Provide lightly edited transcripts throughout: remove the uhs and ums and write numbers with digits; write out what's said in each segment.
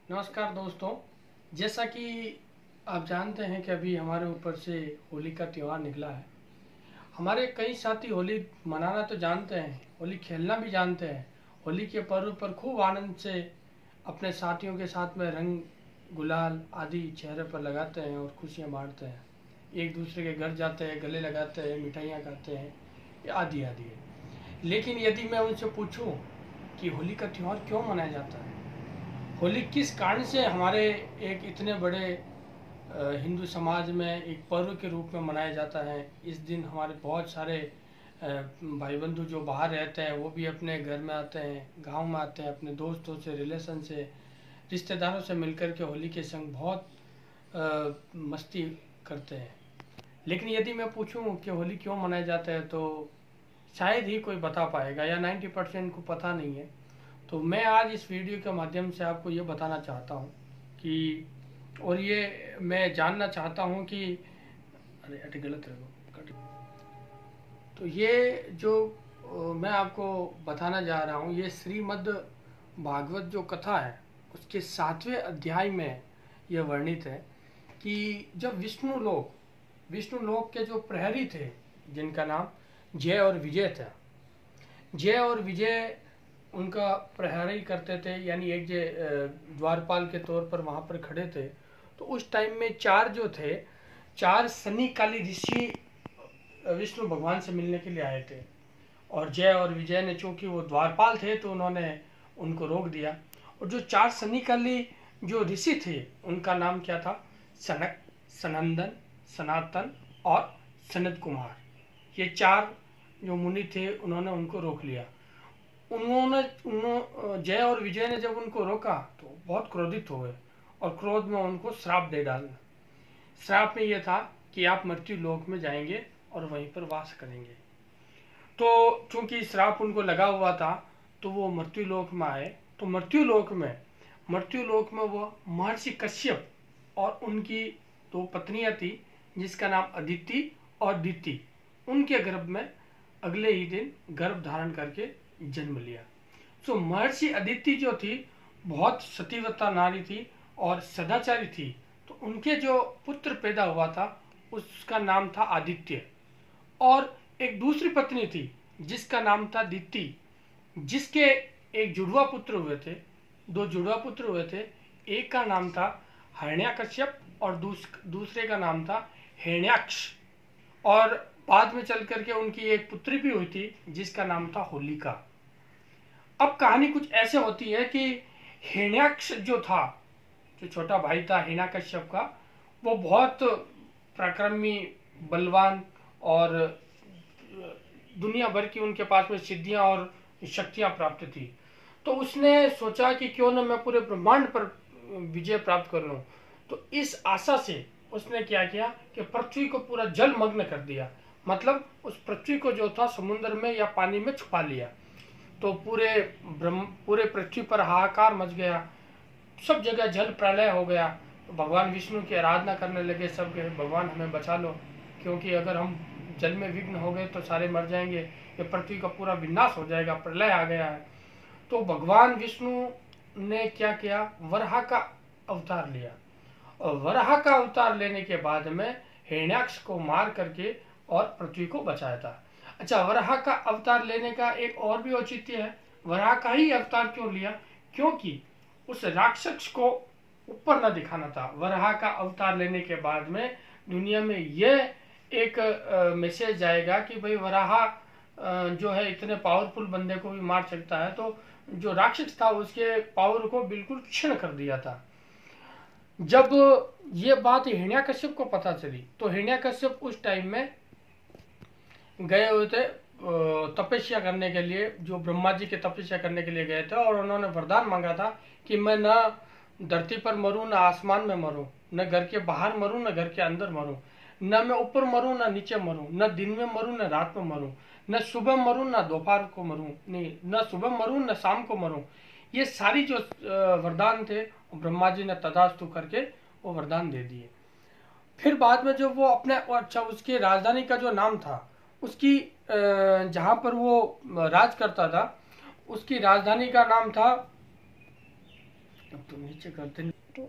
नमस्कार दोस्तों। जैसा कि आप जानते हैं कि अभी हमारे ऊपर से होली का त्यौहार निकला है। हमारे कई साथी होली मनाना तो जानते हैं, होली खेलना भी जानते हैं। होली के पर्व पर खूब आनंद से अपने साथियों के साथ में रंग गुलाल आदि चेहरे पर लगाते हैं और खुशियां बांटते हैं। एक दूसरे के घर जाते हैं, गले लगाते हैं, मिठाइयाँ खाते हैं, आदि आदि है। लेकिन यदि मैं उनसे पूछूं कि होली का त्यौहार क्यों मनाया जाता है, होली किस कारण से हमारे एक इतने बड़े हिंदू समाज में एक पर्व के रूप में मनाया जाता है। इस दिन हमारे बहुत सारे भाई बंधु जो बाहर रहते हैं वो भी अपने घर में आते हैं, गांव में आते हैं, अपने दोस्तों से, रिलेशन से, रिश्तेदारों से मिलकर के होली के संग बहुत मस्ती करते हैं। लेकिन यदि मैं पूछूं कि होली क्यों मनाया जाता है तो शायद ही कोई बता पाएगा या 90% को पता नहीं है। तो मैं आज इस वीडियो के माध्यम से आपको ये बताना चाहता हूँ कि और ये मैं जानना चाहता हूँ कि अरे अटे गलत है। तो ये जो मैं आपको बताना जा रहा हूँ, ये श्रीमद् भागवत जो कथा है उसके 7वें अध्याय में यह वर्णित है कि जब विष्णु लोक के जो प्रहरी थे जिनका नाम जय और विजय था, जय और विजय उनका प्रहरी करते थे, यानी एक जो द्वारपाल के तौर पर वहाँ पर खड़े थे। तो उस टाइम में चार सनी काली ऋषि विष्णु भगवान से मिलने के लिए आए थे। और जय और विजय ने, चूंकि वो द्वारपाल थे, तो उन्होंने उनको रोक दिया। और जो चार सनी काली जो ऋषि थे उनका नाम क्या था? सनक, सनंदन, सनातन और सनत कुमार। ये चार जो मुनि थे उन्होंने उनको रोक लिया। जय और विजय ने जब उनको रोका तो बहुत क्रोधित हो गए और क्रोध में उनको श्राप दे डाला। श्राप में यह था कि आप मृत्यु लोक में जाएंगे और वहीं पर वास करेंगे। तो चूंकि श्राप उनको लगा हुआ था तो वो मृत्यु लोक में आए। तो मृत्यु लोक में वो महर्षि कश्यप और उनकी दो पत्नियां थी जिसका नाम अदिति और दीति, उनके गर्भ में अगले ही दिन गर्भ धारण करके जन्म लिया। सो महर्षि अदिति जो थी बहुत सतीव्रता नारी थी और सदाचारी थी। तो उनके जो पुत्र पैदा हुआ था उसका नाम था आदित्य। और एक दूसरी पत्नी थी जिसका नाम था दीति, जिसके एक जुड़वा पुत्र हुए थे, दो जुड़वा पुत्र हुए थे। एक का नाम था हिरण्याकश्यप और दूसरे का नाम था हिरण्याक्ष। और बाद में चल करके उनकी एक पुत्री भी हुई थी जिसका नाम था होलिका। अब कहानी कुछ ऐसे होती है कि हिरण्याक्ष जो था, जो छोटा भाई था हिरण्याकश्यप का, वो बहुत पराक्रमी, बलवान और दुनिया भर की उनके पास में सिद्धियां और शक्तियां प्राप्त थी। तो उसने सोचा कि क्यों न मैं पूरे ब्रह्मांड पर विजय प्राप्त कर लूं। तो इस आशा से उसने क्या किया कि पृथ्वी को पूरा जलमग्न कर दिया, मतलब उस पृथ्वी को जो था समुद्र में या पानी में छुपा लिया। तो पूरे पृथ्वी पर हाहाकार मच गया, सब जगह जल प्रलय हो गया। तो भगवान विष्णु की आराधना करने लगे सब के, भगवान हमें बचा लो, क्योंकि अगर हम जल में विघ्न हो गए तो सारे मर जाएंगे, ये पृथ्वी का पूरा विनाश हो जाएगा, प्रलय आ गया है। तो भगवान विष्णु ने क्या किया? वराह का अवतार लिया। और वराह का अवतार लेने के बाद में हिरण्याक्ष को मार करके और पृथ्वी को बचाया था। अच्छा, वराह का अवतार लेने का एक और भी औचित्य है। वराह का ही अवतार क्यों लिया? क्योंकि उस राक्षस को ऊपर न दिखाना था। वराह का अवतार लेने के बाद में दुनिया में यह एक मैसेज जाएगा कि भाई वराह जो है इतने पावरफुल बंदे को भी मार सकता है। तो जो राक्षस था उसके पावर को बिल्कुल क्षीण कर दिया था। जब ये बात हिरण्याकश्यप को पता चली तो हिरण्याकश्यप उस टाइम में गए हुए थे तपस्या करने के लिए, जो ब्रह्मा जी के तपस्या करने के लिए गए थे। और उन्होंने वरदान मांगा था कि मैं न धरती पर मरूं, न आसमान में मरूं, न घर के बाहर मरूं, न घर के अंदर मरूं, न मैं ऊपर मरूं न नीचे मरूं, न दिन में मरूं न रात में मरूं, न सुबह मरूं न दोपहर को मरूं, नहीं न सुबह मरूं न शाम को मरूं। ये सारी जो वरदान थे ब्रह्मा जी ने तथास्तु करके वो वरदान दे दिए। फिर बाद में जो वो अपने, अच्छा, उसकी राजधानी का जो नाम था, उसकी जहाँ पर वो राज करता था उसकी राजधानी का नाम था अब तो नीचे करते नहीं।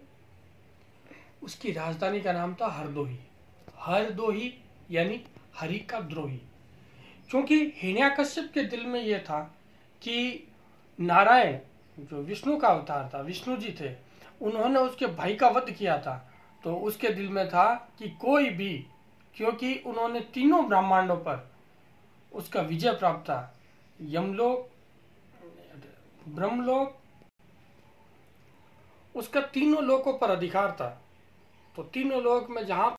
उसकी राजधानी का नाम था हरदोही। हरदोही यानी हरि का द्रोही। क्योंकि हिरण्यकश्यप के दिल में यह था कि नारायण जो विष्णु का अवतार था, विष्णु जी थे, उन्होंने उसके भाई का वध किया था। तो उसके दिल में था कि कोई भी, क्योंकि उन्होंने तीनों ब्रह्मांडों पर उसका विजय प्राप्त था, यमलोक, ब्रह्मलोक, उसका तीनों लोकों पर अधिकार था। तो तीनों लोक में जहां